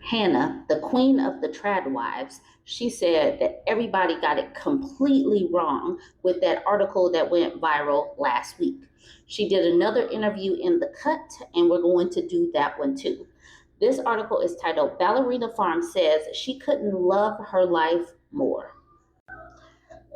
Hannah, the queen of the Tradwives, she said that everybody got it completely wrong with that article that went viral last week. She did another interview in The Cut, and we're going to do that one too. This article is titled Ballerina Farm Says She Couldn't Love Her Life More.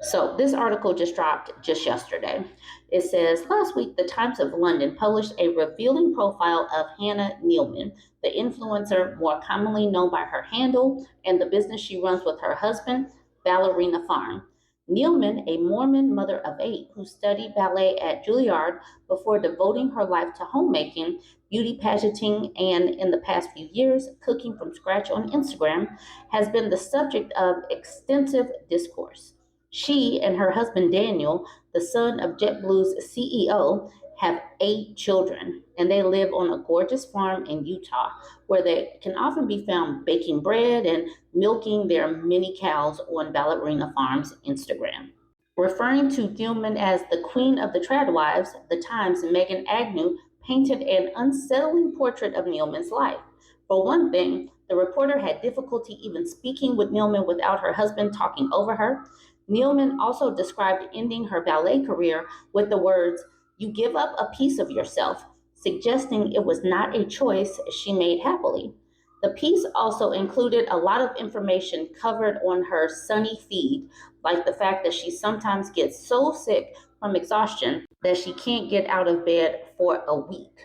So this article just dropped just yesterday. It says, last week, the Times of London published a revealing profile of Hannah Nealman, the influencer more commonly known by her handle and the business she runs with her husband, Ballerina Farm. Nealman, a Mormon mother of 8 who studied ballet at Juilliard before devoting her life to homemaking, beauty pageanting, and in the past few years, cooking from scratch on Instagram, has been the subject of extensive discourse. She and her husband Daniel, the son of JetBlue's CEO, have 8 children, and they live on a gorgeous farm in Utah where they can often be found baking bread and milking their mini cows on Ballerina Farm's Instagram. Referring to Nealman as the queen of the Tradwives, the Times' Megan Agnew painted an unsettling portrait of Nealman's life. For one thing, the reporter had difficulty even speaking with Nealman without her husband talking over her. Nealman also described ending her ballet career with the words, "You give up a piece of yourself," suggesting it was not a choice she made happily. The piece also included a lot of information covered on her sunny feed, like the fact that she sometimes gets so sick from exhaustion that she can't get out of bed for a week.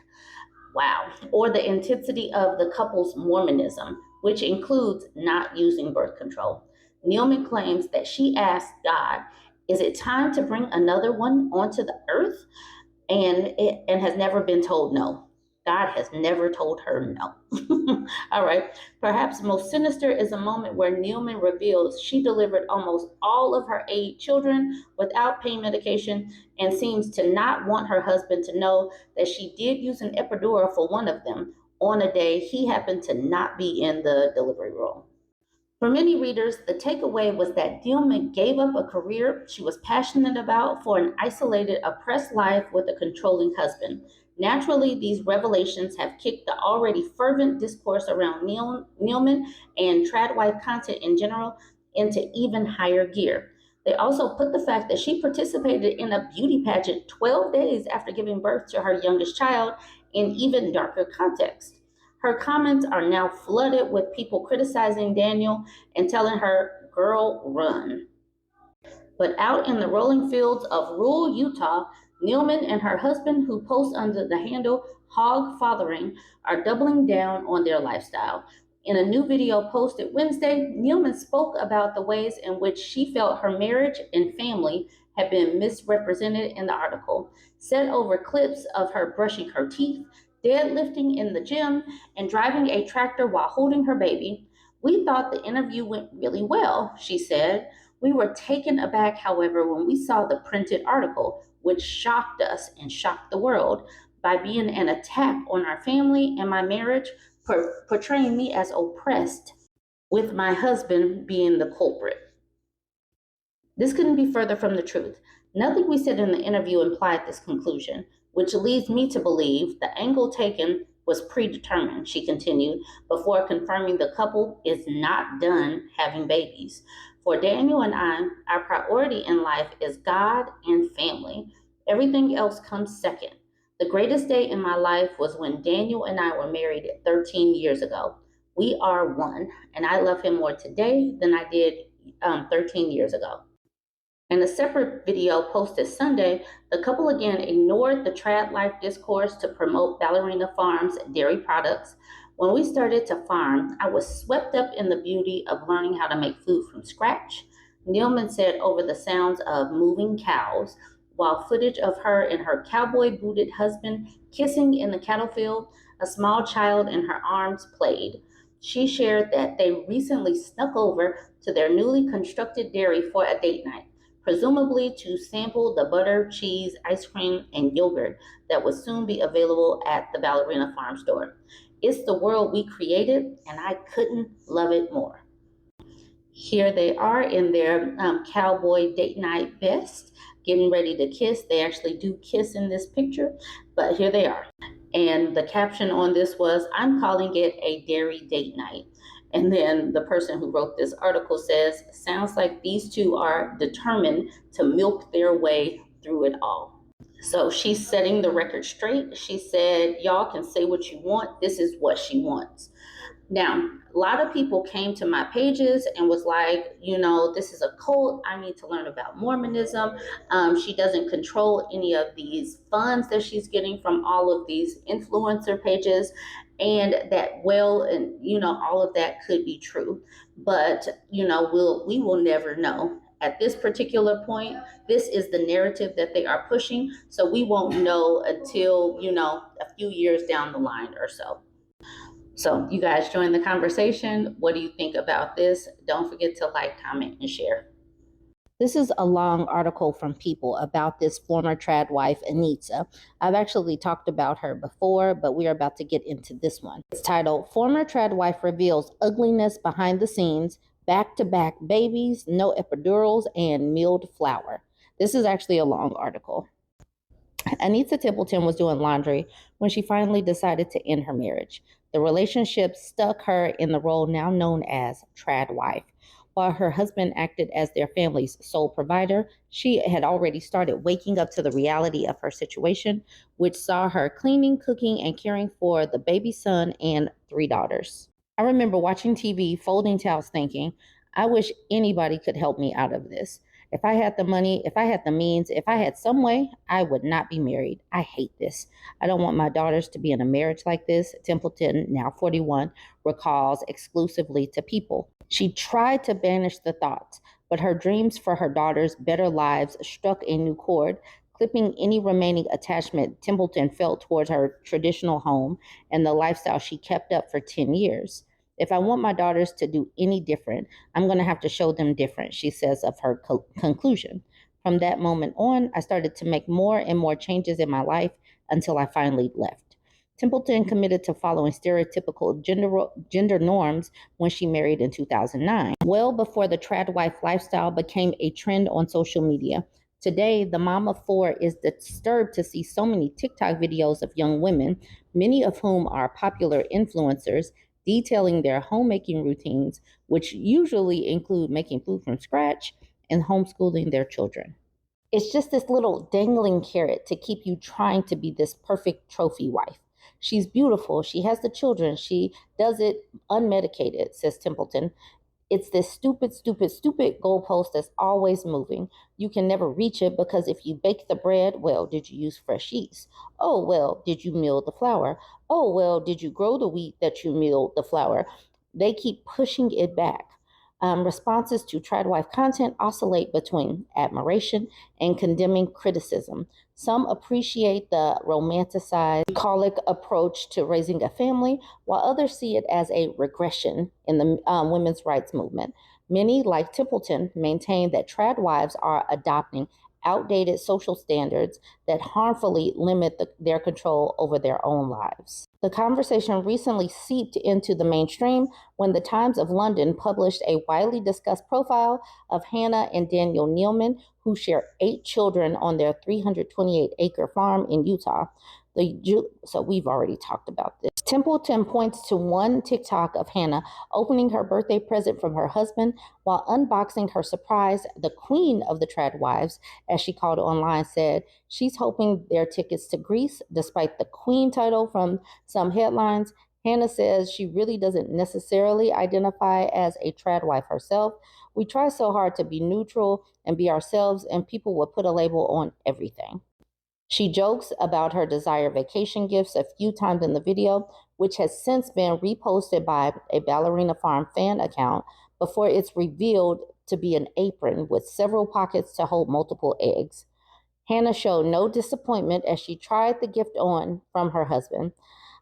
Wow. Or the intensity of the couple's Mormonism, which includes not using birth control. Nealman claims that she asked God, "Is it time to bring another one onto the earth?" and has never been told no. God has never told her no. All right. Perhaps most sinister is a moment where Nealman reveals she delivered almost all of her 8 children without pain medication and seems to not want her husband to know that she did use an epidural for one of them on a day he happened to not be in the delivery room. For many readers, the takeaway was that Nealman gave up a career she was passionate about for an isolated, oppressed life with a controlling husband. Naturally, these revelations have kicked the already fervent discourse around Nealman and tradwife content in general into even higher gear. They also put the fact that she participated in a beauty pageant 12 days after giving birth to her youngest child in even darker context. Her comments are now flooded with people criticizing Daniel and telling her, "Girl, run." But out in the rolling fields of rural Utah, Nealman and her husband, who post under the handle Hog Fathering, are doubling down on their lifestyle. In a new video posted Wednesday, Nealman spoke about the ways in which she felt her marriage and family had been misrepresented in the article, set over clips of her brushing her teeth, deadlifting in the gym, and driving a tractor while holding her baby. "We thought the interview went really well," she said. "We were taken aback, however, when we saw the printed article, which shocked us and shocked the world by being an attack on our family and my marriage, portraying me as oppressed, with my husband being the culprit." This couldn't be further from the truth. Nothing we said in the interview implied this conclusion, which leads me to believe the angle taken was predetermined, she continued, before confirming the couple is not done having babies. "For Daniel and I, our priority in life is God and family. Everything else comes second. The greatest day in my life was when Daniel and I were married 13 years ago. We are one, and I love him more today than I did 13 years ago." In a separate video posted Sunday, the couple again ignored the trad life discourse to promote Ballerina Farm's dairy products. "When we started to farm, I was swept up in the beauty of learning how to make food from scratch," Nealman said over the sounds of moving cows, while footage of her and her cowboy-booted husband kissing in the cattle field, a small child in her arms, played. She shared that they recently snuck over to their newly constructed dairy for a date night, presumably to sample the butter, cheese, ice cream, and yogurt that would soon be available at the Ballerina Farm store. "It's the world we created, and I couldn't love it more." Here they are in their cowboy date night best, getting ready to kiss. They actually do kiss in this picture. But here they are. And the caption on this was, "I'm calling it a dairy date night." And then the person who wrote this article says, "Sounds like these two are determined to milk their way through it all." So she's setting the record straight. She said, "Y'all can say what you want. This is what she wants." Now, a lot of people came to my pages and was like, this is a cult. I need to learn about Mormonism. She doesn't control any of these funds that she's getting from all of these influencer pages. And that, all of that could be true. But, we will never know. At this particular point, this is the narrative that they are pushing. So we won't know until, a few years down the line or so. So you guys join the conversation. What do you think about this? Don't forget to like, comment, and share. This is a long article from People about this former trad wife, Enitza. I've actually talked about her before, but we are about to get into this one. It's titled, "Former Trad Wife Reveals Ugliness Behind the Scenes, Back-to-Back Babies, No Epidurals, and Milled Flour." This is actually a long article. Enitza Templeton was doing laundry when she finally decided to end her marriage. The relationship stuck her in the role now known as tradwife. While her husband acted as their family's sole provider, she had already started waking up to the reality of her situation, which saw her cleaning, cooking, and caring for the baby son and 3 daughters. I remember watching TV, folding towels, thinking, I wish anybody could help me out of this. If I had the money, if I had the means, if I had some way, I would not be married. I hate this. I don't want my daughters to be in a marriage like this, Templeton, now 41, recalls exclusively to People. She tried to banish the thoughts, but her dreams for her daughters' better lives struck a new chord, clipping any remaining attachment Templeton felt towards her traditional home and the lifestyle she kept up for 10 years. If I want my daughters to do any different, I'm going to have to show them different, she says of her conclusion. From that moment on, I started to make more and more changes in my life until I finally left. Templeton committed to following stereotypical gender norms when she married in 2009, well before the tradwife lifestyle became a trend on social media. Today, the mom of 4 is disturbed to see so many TikTok videos of young women, many of whom are popular influencers, detailing their homemaking routines, which usually include making food from scratch and homeschooling their children. It's just this little dangling carrot to keep you trying to be this perfect trophy wife. She's beautiful. She has the children. She does it unmedicated, says Templeton. It's this stupid goalpost that's always moving. You can never reach it because if you bake the bread, well, did you use fresh yeast? Oh, well, did you mill the flour? Oh, well, did you grow the wheat that you milled the flour? They keep pushing it back. Responses to tradwife content oscillate between admiration and condemning criticism. Some appreciate the romanticized, bucolic approach to raising a family, while others see it as a regression in the women's rights movement. Many, like Templeton, maintain that tradwives are adopting outdated social standards that harmfully limit their control over their own lives. The conversation recently seeped into the mainstream when the Times of London published a widely discussed profile of Hannah and Daniel Nealman, who share 8 children on their 328-acre farm in Utah. So we've already talked about this. Templeton points to one TikTok of Hannah opening her birthday present from her husband while unboxing her surprise. The queen of the tradwives, as she called online, said she's hoping their tickets to Greece, despite the queen title from some headlines. Hannah says she really doesn't necessarily identify as a tradwife herself. We try so hard to be neutral and be ourselves, and people will put a label on everything. She jokes about her desired vacation gifts a few times in the video, which has since been reposted by a Ballerina Farm fan account before it's revealed to be an apron with several pockets to hold multiple eggs. Hannah showed no disappointment as she tried the gift on from her husband.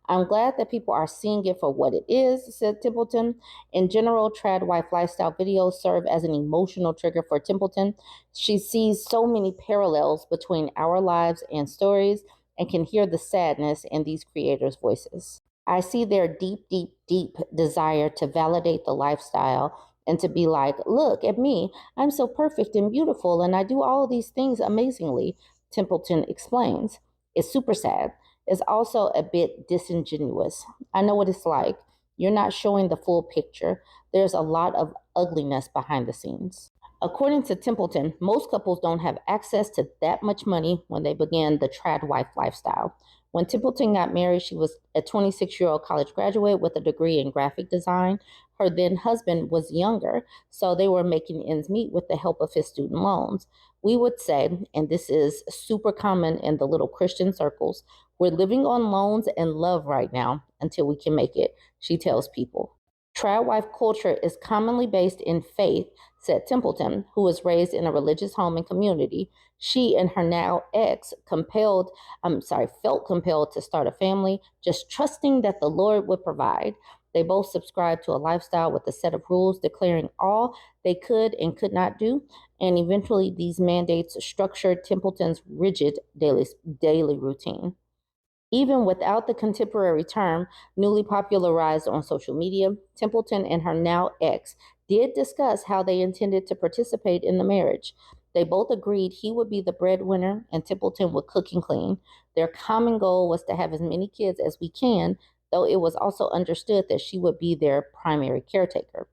I'm glad that people are seeing it for what it is, said Templeton. In general, tradwife lifestyle videos serve as an emotional trigger for Templeton. She sees so many parallels between our lives and stories and can hear the sadness in these creators' voices. I see their deep desire to validate the lifestyle and to be like, look at me, I'm so perfect and beautiful and I do all these things amazingly, Templeton explains. It's super sad. is also a bit disingenuous. I know what it's like. You're not showing the full picture. There's a lot of ugliness behind the scenes. According to Templeton, most couples don't have access to that much money when they began the tradwife lifestyle. When Templeton got married, she was a 26-year-old college graduate with a degree in graphic design. Her then husband was younger, so they were making ends meet with the help of his student loans. We would say, and this is super common in the little Christian circles, we're living on loans and love right now until we can make it, she tells people. Tradwife culture is commonly based in faith, said Templeton, who was raised in a religious home and community. She and her now ex felt compelled to start a family, just trusting that the Lord would provide. They both subscribed to a lifestyle with a set of rules declaring all they could and could not do, and eventually these mandates structured Templeton's rigid daily routine. Even without the contemporary term newly popularized on social media, Templeton and her now ex did discuss how they intended to participate in the marriage. They both agreed he would be the breadwinner and Templeton would cook and clean. Their common goal was to have as many kids as we can, though it was also understood that she would be their primary caretaker.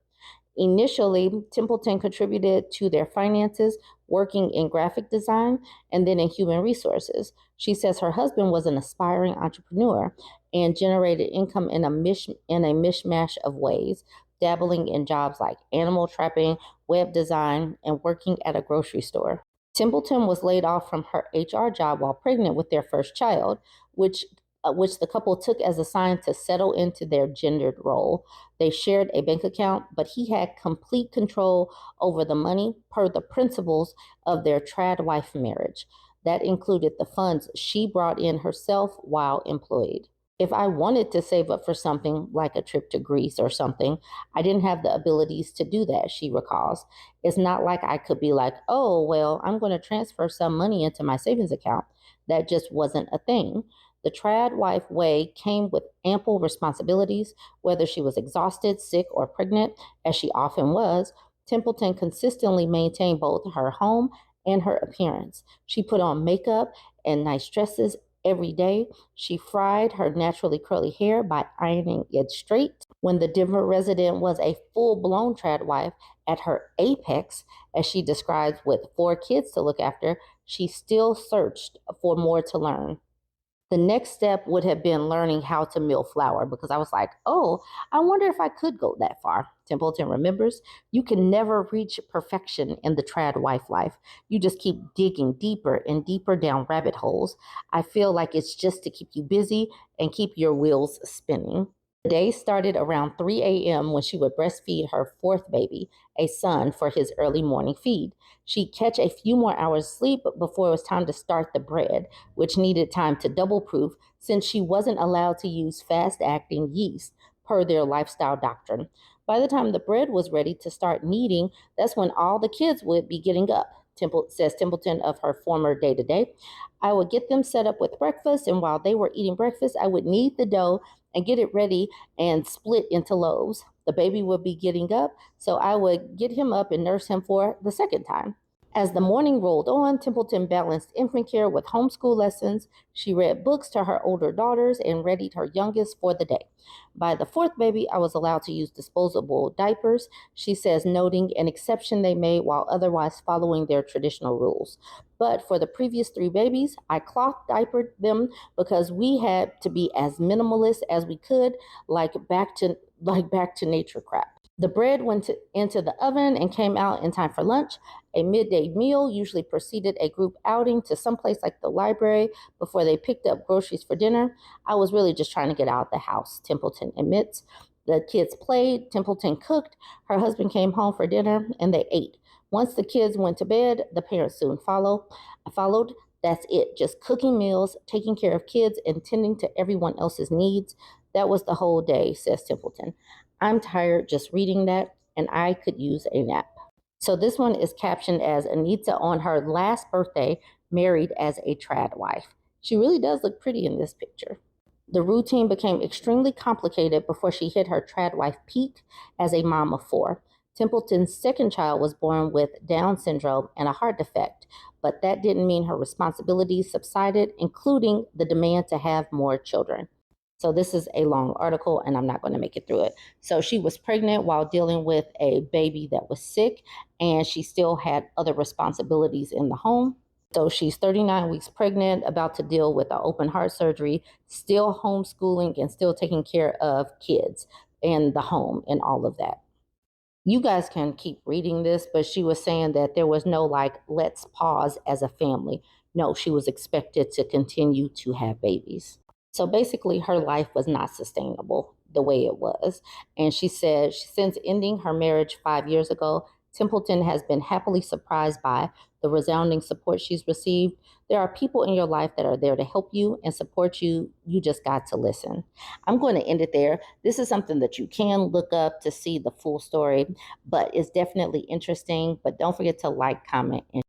Initially, Templeton contributed to their finances, working in graphic design and then in human resources. She says her husband was an aspiring entrepreneur and generated income in a mishmash of ways, dabbling in jobs like animal trapping, web design, and working at a grocery store. Templeton was laid off from her HR job while pregnant with their first child, which the couple took as a sign to settle into their gendered role. They shared a bank account, but he had complete control over the money per the principles of their tradwife marriage. That included the funds she brought in herself while employed. If I wanted to save up for something like a trip to Greece or something, I didn't have the abilities to do that, she recalls. It's not like I could be like, oh, well, I'm going to transfer some money into my savings account. That just wasn't a thing. The tradwife way came with ample responsibilities, whether she was exhausted, sick, or pregnant, as she often was. Templeton consistently maintained both her home and her appearance. She put on makeup and nice dresses every day. She fried her naturally curly hair by ironing it straight. When the Denver resident was a full-blown tradwife at her apex, as she describes, with 4 kids to look after, she still searched for more to learn. The next step would have been learning how to mill flour because I was like, oh, I wonder if I could go that far. Templeton remembers, you can never reach perfection in the trad wife life. You just keep digging deeper and deeper down rabbit holes. I feel like it's just to keep you busy and keep your wheels spinning. The day started around 3 a.m. when she would breastfeed her 4th baby, a son, for his early morning feed. She'd catch a few more hours sleep before it was time to start the bread, which needed time to double proof since she wasn't allowed to use fast-acting yeast per their lifestyle doctrine. By the time the bread was ready to start kneading, that's when all the kids would be getting up. Says Templeton of her former day-to-day. I would get them set up with breakfast, and while they were eating breakfast, I would knead the dough and get it ready and split into loaves. The baby would be getting up, so I would get him up and nurse him for the second time. As the morning rolled on, Templeton balanced infant care with homeschool lessons. She read books to her older daughters and readied her youngest for the day. By the 4th baby, I was allowed to use disposable diapers, she says, noting an exception they made while otherwise following their traditional rules. But for the previous 3 babies, I cloth diapered them because we had to be as minimalist as we could, like back to nature crap. The bread went into the oven and came out in time for lunch. A midday meal usually preceded a group outing to someplace like the library before they picked up groceries for dinner. I was really just trying to get out of the house, Templeton admits. The kids played, Templeton cooked, her husband came home for dinner, and they ate. Once the kids went to bed, the parents soon followed. That's it, just cooking meals, taking care of kids, and tending to everyone else's needs. That was the whole day, says Templeton. I'm tired just reading that, and I could use a nap. So this one is captioned as Enitza on her last birthday, married as a trad wife. She really does look pretty in this picture. The routine became extremely complicated before she hit her trad wife peak as a mom of 4. Templeton's second child was born with Down syndrome and a heart defect, but that didn't mean her responsibilities subsided, including the demand to have more children. So this is a long article and I'm not going to make it through it. So she was pregnant while dealing with a baby that was sick, and she still had other responsibilities in the home. So she's 39 weeks pregnant, about to deal with an open heart surgery, still homeschooling and still taking care of kids in the home and all of that. You guys can keep reading this, but she was saying that there was no like, let's pause as a family. No, she was expected to continue to have babies. So basically, her life was not sustainable the way it was. And she said, since ending her marriage 5 years ago, Templeton has been happily surprised by the resounding support she's received. There are people in your life that are there to help you and support you. You just got to listen. I'm going to end it there. This is something that you can look up to see the full story, but it's definitely interesting. But don't forget to like, comment, and